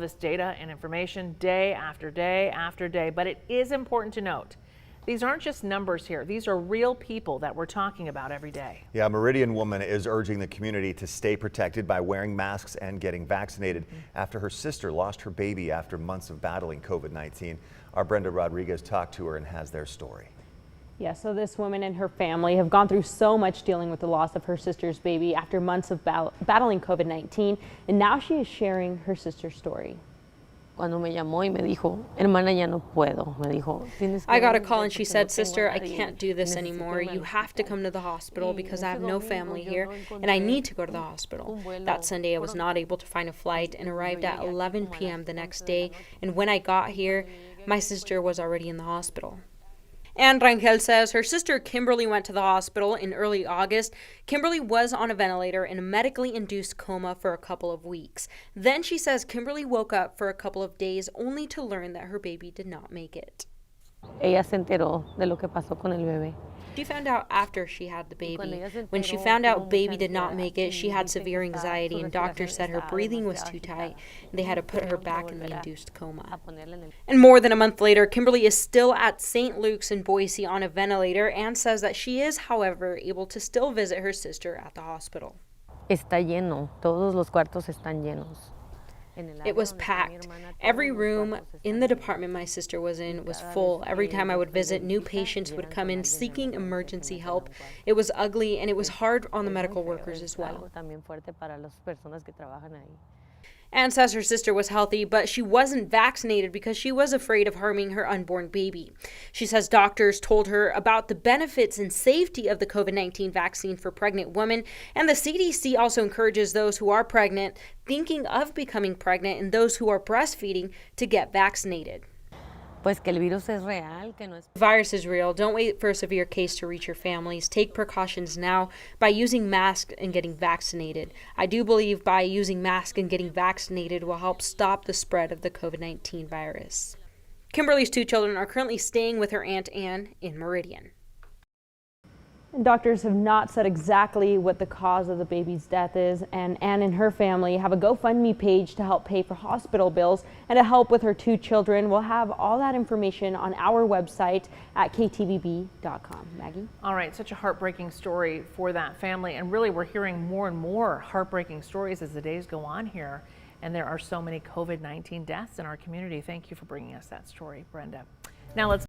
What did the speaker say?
This data and information day after day after day, but it is important to note these aren't just numbers here. These are real people that we're talking about every day. Yeah, a Meridian woman is urging the community to stay protected by wearing masks and getting vaccinated after her sister lost her baby after months of battling COVID-19. Our Brenda Rodriguez talked to her and has their story. Yeah, so this woman and her family have gone through so much dealing with the loss of her sister's baby after months of battling COVID-19, and now she is sharing her sister's story. I got a call and she said, "Sister, I can't do this anymore. You have to come to the hospital because I have no family here and I need to go to the hospital." That Sunday I was not able to find a flight and arrived at 11 p.m. the next day, and when I got here, my sister was already in the hospital. And Rangel says her sister Kimberly went to the hospital in early August. Kimberly was on a ventilator in a medically induced coma for a couple of weeks. Then she says Kimberly woke up for a couple of days only to learn that her baby did not make it. Ella se enteró de lo que pasó con el bebé. She found out after she had the baby. When she found out baby did not make it, she had severe anxiety and doctors said her breathing was too tight and they had to put her back in the induced coma. And more than a month later, Kimberly is still at St. Luke's in Boise on a ventilator and says that she is, however, able to still visit her sister at the hospital. Está lleno, todos los cuartos están llenos. It was packed. Every room in the department my sister was in was full. Every time I would visit, new patients would come in seeking emergency help. It was ugly and it was hard on the medical workers as well. Anne says her sister was healthy, but she wasn't vaccinated because she was afraid of harming her unborn baby. She says doctors told her about the benefits and safety of the COVID-19 vaccine for pregnant women, and the CDC also encourages those who are pregnant, thinking of becoming pregnant, and those who are breastfeeding to get vaccinated. Pues que el virus es real, que no es... The virus is real. Don't wait for a severe case to reach your families. Take precautions now by using masks and getting vaccinated. I do believe by using masks and getting vaccinated will help stop the spread of the COVID-19 virus. Kimberly's 2 children are currently staying with her Aunt Anne in Meridian. And doctors have not said exactly what the cause of the baby's death is, and Anne and her family have a GoFundMe page to help pay for hospital bills and to help with her 2 children. We'll have all that information on our website at ktvb.com. Maggie? All right, such a heartbreaking story for that family, and really we're hearing more and more heartbreaking stories as the days go on here, and there are so many COVID-19 deaths in our community. Thank you for bringing us that story, Brenda. Now let's